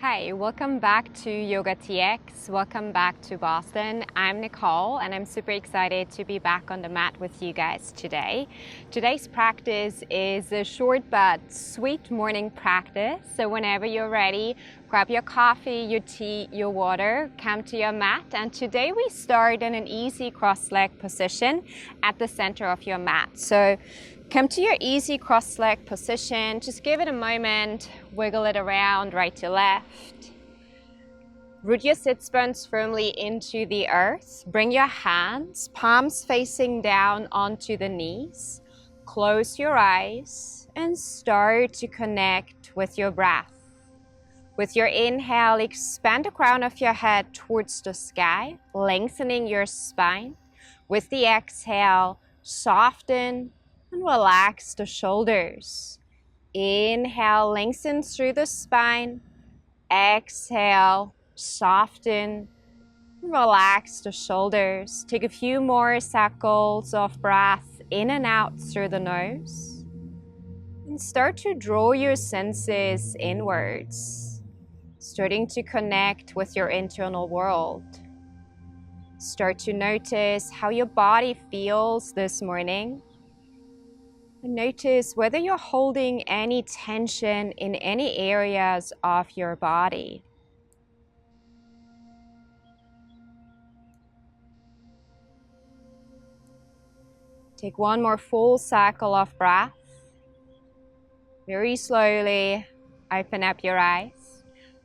Hi, welcome back to Yoga TX. Welcome back to Boston. I'm Nicole and I'm super excited to be back on the mat with you guys today. Today's practice is a short but sweet morning practice. So whenever you're ready, grab your coffee, your tea, your water, come to your mat. And today we start in an easy cross-leg position at the center of your mat. So come to your easy cross-leg position. Just give it a moment, wiggle it around right to left. Root your sit bones firmly into the earth. Bring your hands, palms facing down onto the knees. Close your eyes and start to connect with your breath. With your inhale, expand the crown of your head towards the sky, lengthening your spine. With the exhale, soften and relax the shoulders. Inhale, lengthen through the spine. Exhale, soften, relax the shoulders. Take a few more cycles of breath in and out through the nose. And start to draw your senses inwards, starting to connect with your internal world. Start to notice how your body feels this morning. And notice whether you're holding any tension in any areas of your body. Take one more full cycle of breath. Very slowly, open up your eyes.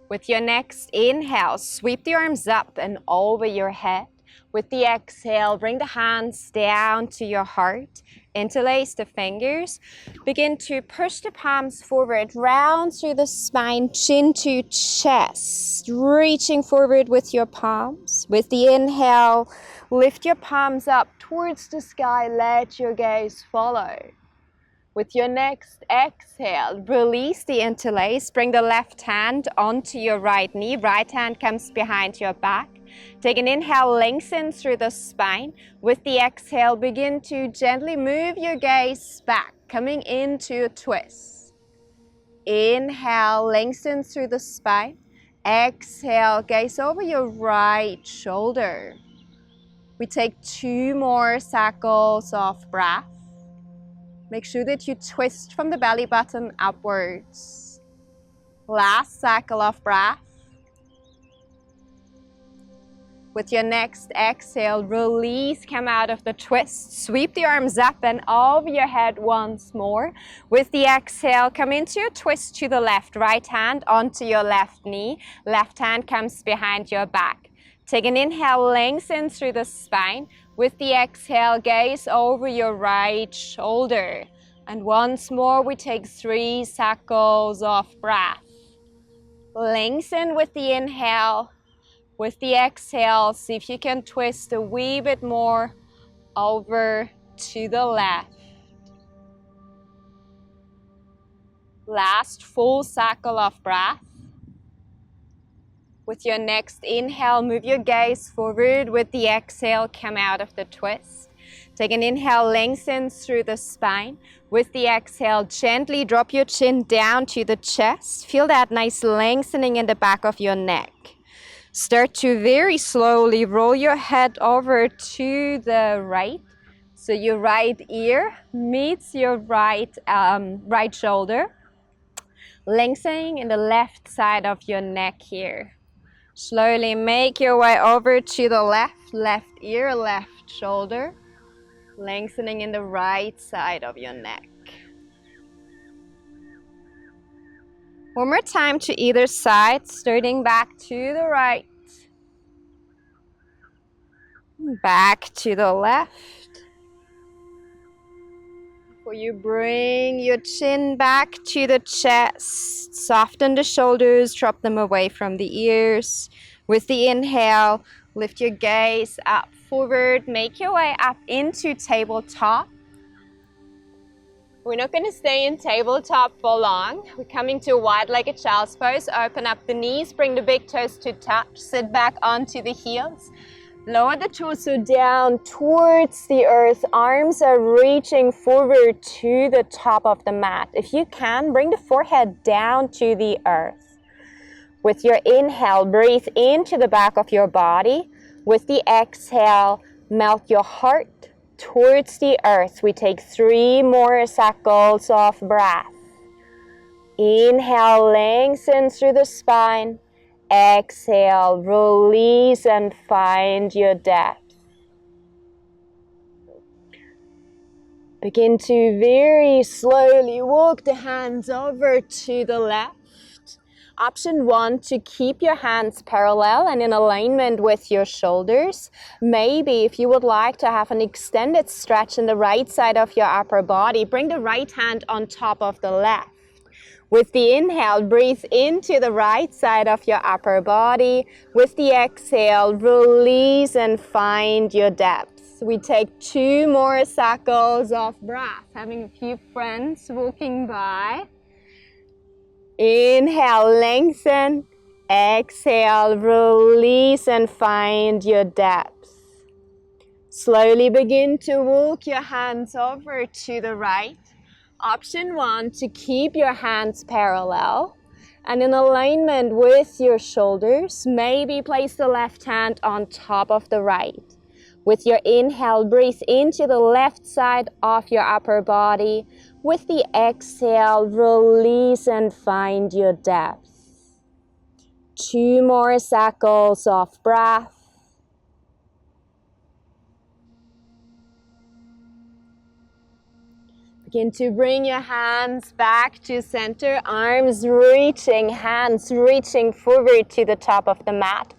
With your next inhale, sweep the arms up and over your head. With the exhale, bring the hands down to your heart. Interlace the fingers. Begin to push the palms forward, round through the spine, chin to chest. Reaching forward with your palms. With the inhale, lift your palms up towards the sky. Let your gaze follow. With your next exhale, release the interlace. Bring the left hand onto your right knee. Right hand comes behind your back. Take an inhale, lengthen through the spine. With the exhale, begin to gently move your gaze back, coming into a twist. Inhale, lengthen through the spine. Exhale, gaze over your right shoulder. We take 2 more cycles of breath. Make sure that you twist from the belly button upwards. Last cycle of breath. With your next exhale, release, come out of the twist. Sweep the arms up and over your head once more. With the exhale, come into your twist to the left. Right hand onto your left knee. Left hand comes behind your back. Take an inhale, lengthen through the spine. With the exhale, gaze over your right shoulder. And once more, we take 3 cycles of breath. Lengthen with the inhale. With the exhale, see if you can twist a wee bit more over to the left. Last full cycle of breath. With your next inhale, move your gaze forward. With the exhale, come out of the twist. Take an inhale, lengthen through the spine. With the exhale, gently drop your chin down to the chest. Feel that nice lengthening in the back of your neck. Start to very slowly roll your head over to the right. So your right ear meets your right shoulder. Lengthening in the left side of your neck here. Slowly make your way over to the left ear, left shoulder. Lengthening in the right side of your neck. One more time to either side, starting back to the right. Back to the left. Before you bring your chin back to the chest, soften the shoulders, drop them away from the ears. With the inhale, lift your gaze up forward, make your way up into tabletop. We're not going to stay in tabletop for long. We're coming to a wide-legged child's pose. Open up the knees, bring the big toes to touch, sit back onto the heels. Lower the torso down towards the earth. Arms are reaching forward to the top of the mat. If you can, bring the forehead down to the earth. With your inhale, breathe into the back of your body. With the exhale, melt your heart towards the earth. We take 3 more cycles of breath. Inhale, lengthen through the spine. Exhale, release and find your depth. Begin to very slowly walk the hands over to the left. Option 1, to keep your hands parallel and in alignment with your shoulders. Maybe if you would like to have an extended stretch in the right side of your upper body, bring the right hand on top of the left. With the inhale, breathe into the right side of your upper body. With the exhale, release and find your depth. We take 2 more cycles of breath, having a few friends walking by. Inhale, lengthen. Exhale, release and find your depth. Slowly begin to walk your hands over to the right. Option 1, to keep your hands parallel and in alignment with your shoulders. Maybe place the left hand on top of the right. With your inhale, breathe into the left side of your upper body. With the exhale, release and find your depth. 2 more cycles of breath. Begin to bring your hands back to center, arms reaching, hands reaching forward to the top of the mat.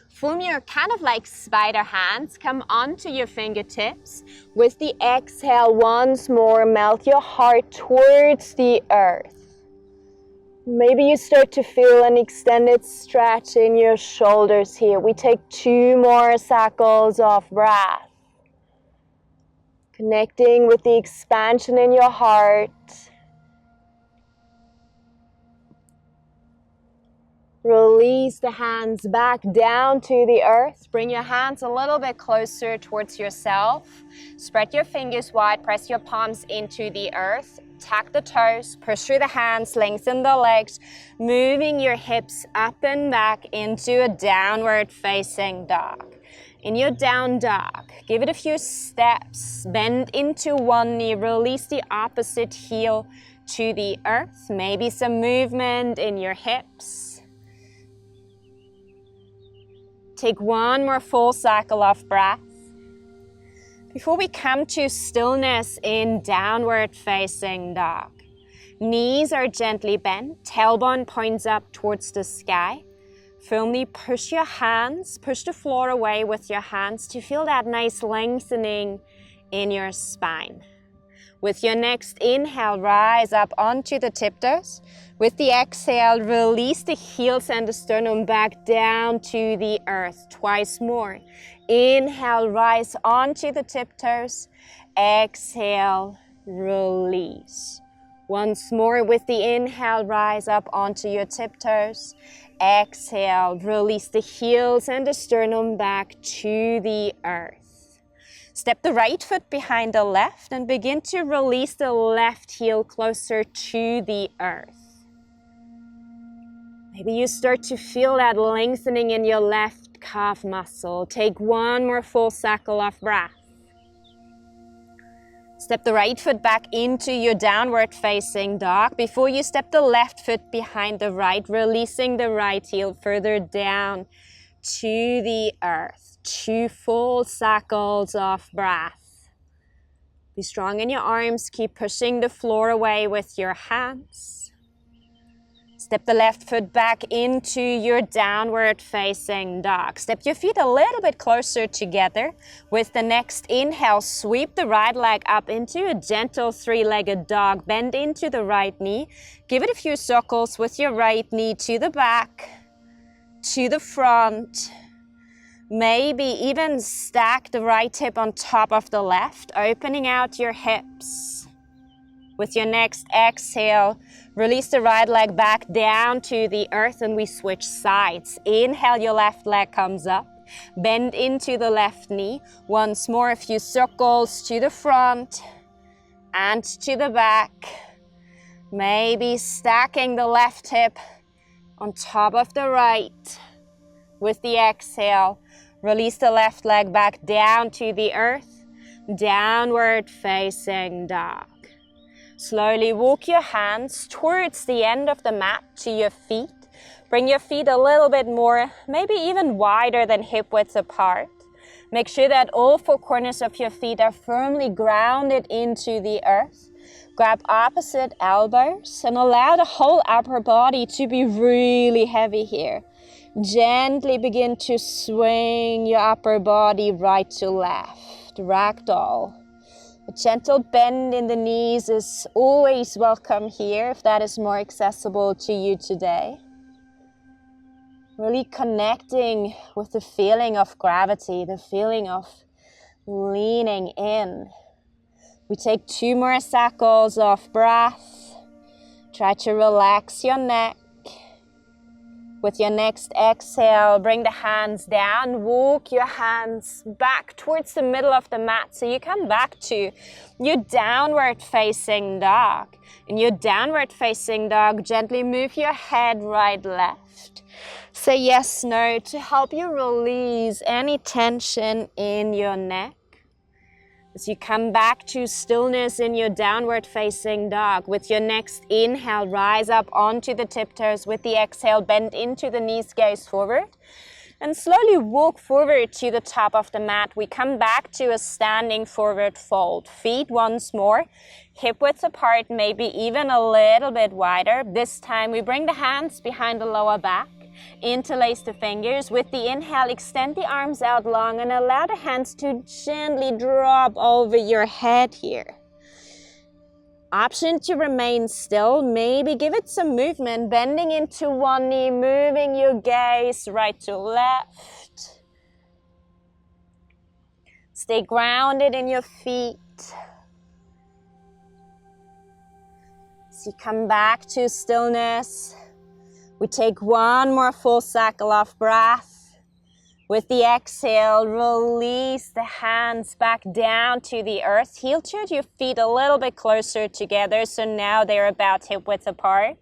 Form your kind of like spider hands, come onto your fingertips. With the exhale, once more, melt your heart towards the earth. Maybe you start to feel an extended stretch in your shoulders here. We take 2 more cycles of breath. Connecting with the expansion in your heart. Release the hands back down to the earth. Bring your hands a little bit closer towards yourself. Spread your fingers wide, press your palms into the earth. Tuck the toes, push through the hands, lengthen the legs, moving your hips up and back into a downward facing dog. In your down dog, give it a few steps, bend into one knee, release the opposite heel to the earth. Maybe some movement in your hips. Take 1 more full cycle of breath. Before we come to stillness in downward facing dog, knees are gently bent, tailbone points up towards the sky. Firmly push your hands, push the floor away with your hands to feel that nice lengthening in your spine. With your next inhale, rise up onto the tiptoes. With the exhale, release the heels and the sternum back down to the earth. Twice more. Inhale, rise onto the tiptoes. Exhale, release. Once more with the inhale, rise up onto your tiptoes. Exhale, release the heels and the sternum back to the earth. Step the right foot behind the left and begin to release the left heel closer to the earth. Maybe you start to feel that lengthening in your left calf muscle. Take 1 more full cycle of breath. Step the right foot back into your downward facing dog. Before you step the left foot behind the right, releasing the right heel further down to the earth. 2 full cycles of breath. Be strong in your arms. Keep pushing the floor away with your hands. Step the left foot back into your downward facing dog. Step your feet a little bit closer together. With the next inhale, sweep the right leg up into a gentle 3-legged dog. Bend into the right knee. Give it a few circles with your right knee to the back, to the front. Maybe even stack the right hip on top of the left, opening out your hips. With your next exhale, release the right leg back down to the earth and we switch sides. Inhale, your left leg comes up. Bend into the left knee. Once more, a few circles to the front and to the back. Maybe stacking the left hip On top of the right. With the exhale, release the left leg back down to the earth. Downward facing dog. Slowly walk your hands towards the end of the mat to your feet. Bring your feet a little bit more, maybe even wider than hip width apart. Make sure that all four corners of your feet are firmly grounded into the earth. Grab opposite elbows and allow the whole upper body to be really heavy here. Gently begin to swing your upper body right to left, ragdoll. A gentle bend in the knees is always welcome here if that is more accessible to you today. Really connecting with the feeling of gravity, the feeling of leaning in. We take 2 more cycles of breath. Try to relax your neck. With your next exhale, bring the hands down. Walk your hands back towards the middle of the mat. So you come back to your downward facing dog. In your downward facing dog, gently move your head right, left. Say yes, no to help you release any tension in your neck. As you come back to stillness in your downward facing dog, with your next inhale, rise up onto the tiptoes. With the exhale, bend into the knees, gaze forward. And slowly walk forward to the top of the mat. We come back to a standing forward fold. Feet once more, hip width apart, maybe even a little bit wider. This time we bring the hands behind the lower back. Interlace the fingers. With the inhale, extend the arms out long and allow the hands to gently drop over your head here. Option to remain still. Maybe give it some movement, bending into one knee, moving your gaze right to left. Stay grounded in your feet. As you come back to stillness, we take 1 more full cycle of breath. With the exhale, release the hands back down to the earth. Heel tilt your feet a little bit closer together, so now they're about hip width apart.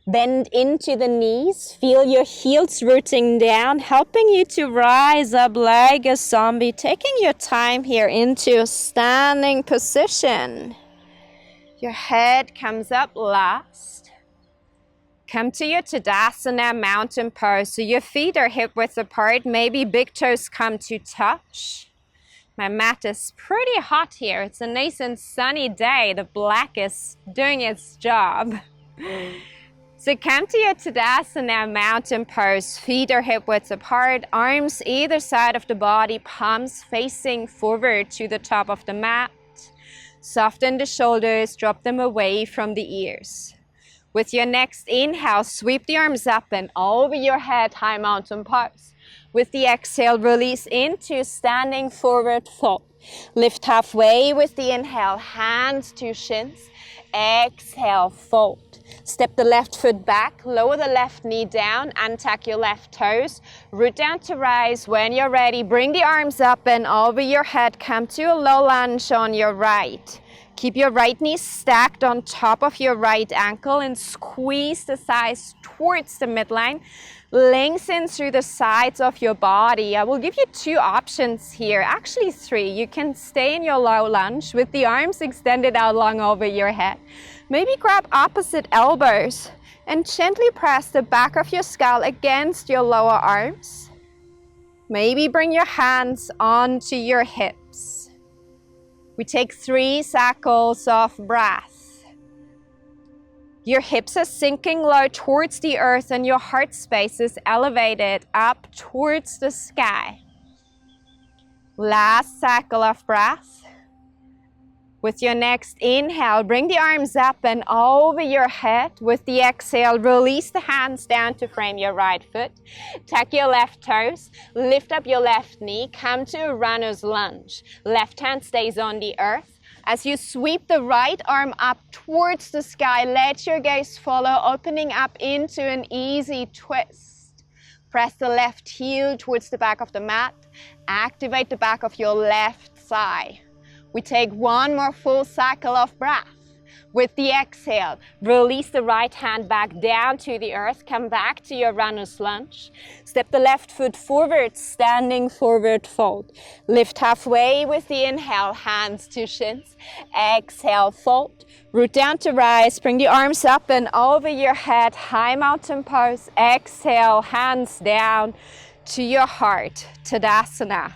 Bend into the knees. Feel your heels rooting down, helping you to rise up like a zombie. Taking your time here into a standing position. Your head comes up last. Come to your Tadasana mountain pose. So your feet are hip width apart. Maybe big toes come to touch. My mat is pretty hot here. It's a nice and sunny day. The black is doing its job. So come to your Tadasana mountain pose. Feet are hip width apart. Arms either side of the body. Palms facing forward to the top of the mat. Soften the shoulders. Drop them away from the ears. With your next inhale, sweep the arms up and over your head, high mountain pose. With the exhale, release into standing forward fold. Lift halfway with the inhale, hands to shins. Exhale, fold. Step the left foot back, lower the left knee down, untuck your left toes. Root down to rise. When you're ready, bring the arms up and over your head. Come to a low lunge on your right. Keep your right knee stacked on top of your right ankle and squeeze the thighs towards the midline. Lengthen through the sides of your body. I will give you 2 options here, actually 3. You can stay in your low lunge with the arms extended out long over your head. Maybe grab opposite elbows and gently press the back of your skull against your lower arms. Maybe bring your hands onto your hips. We take 3 cycles of breath. Your hips are sinking low towards the earth and your heart space is elevated up towards the sky. Last cycle of breath. With your next inhale, bring the arms up and over your head. With the exhale, release the hands down to frame your right foot. Tuck your left toes, lift up your left knee, come to a runner's lunge. Left hand stays on the earth. As you sweep the right arm up towards the sky, let your gaze follow, opening up into an easy twist. Press the left heel towards the back of the mat. Activate the back of your left thigh. We take 1 more full cycle of breath. With the exhale, release the right hand back down to the earth. Come back to your runner's lunge. Step the left foot forward, standing forward fold. Lift halfway with the inhale, hands to shins. Exhale, fold. Root down to rise. Bring the arms up and over your head. High mountain pose. Exhale, hands down to your heart. Tadasana.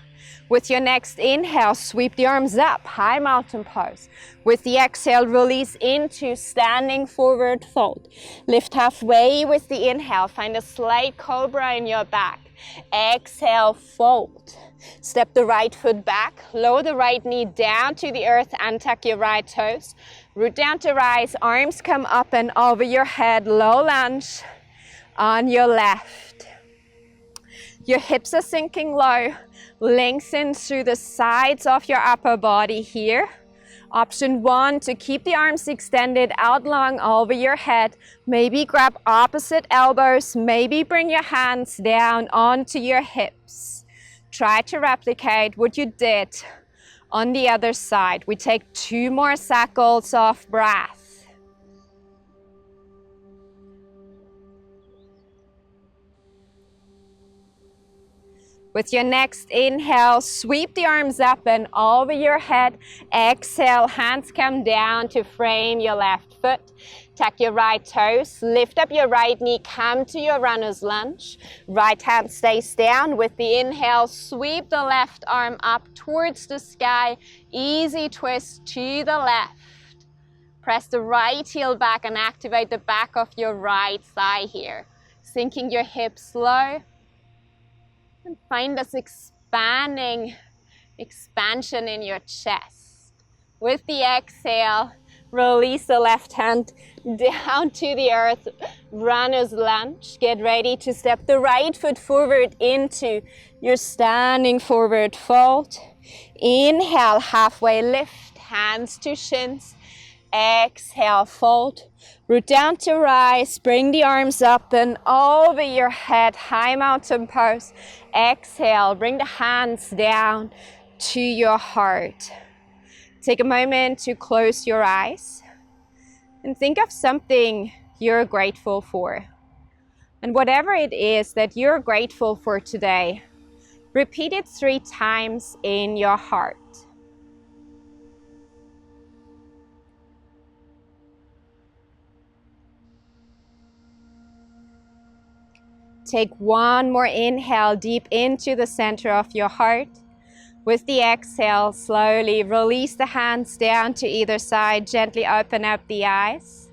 With your next inhale, sweep the arms up, high mountain pose. With the exhale, release into standing forward fold. Lift halfway with the inhale, find a slight cobra in your back. Exhale, fold. Step the right foot back, lower the right knee down to the earth and tuck your right toes. Root down to rise, arms come up and over your head, low lunge on your left. Your hips are sinking low. Lengthen through the sides of your upper body here. Option 1, to keep the arms extended out long over your head. Maybe grab opposite elbows. Maybe bring your hands down onto your hips. Try to replicate what you did on the other side. We take 2 more cycles of breath. With your next inhale, sweep the arms up and over your head. Exhale, hands come down to frame your left foot. Tuck your right toes, lift up your right knee, come to your runner's lunge. Right hand stays down. With the inhale, sweep the left arm up towards the sky. Easy twist to the left. Press the right heel back and activate the back of your right thigh here. Sinking your hips low. And find this expansion in your chest. With the exhale, release the left hand down to the earth, runner's lunge. Get ready to step the right foot forward into your standing forward fold. Inhale, halfway lift, hands to shins. Exhale, fold. Root down to rise, bring the arms up and over your head, high mountain pose. Exhale, bring the hands down to your heart. Take a moment to close your eyes and think of something you're grateful for. And whatever it is that you're grateful for today, repeat it 3 times in your heart. Take 1 more inhale deep into the center of your heart. With the exhale, slowly release the hands down to either side. Gently open up the eyes.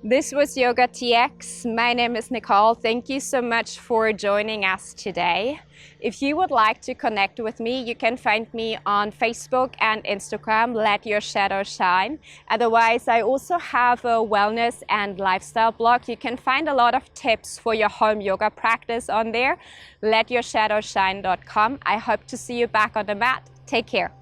This was Yoga TX. My name is Nicolle. Thank you so much for joining us today. If you would like to connect with me, you can find me on Facebook and Instagram, Let Your Shadow Shine. Otherwise, I also have a wellness and lifestyle blog. You can find a lot of tips for your home yoga practice on there, letyourshadowshine.com. I hope to see you back on the mat. Take care.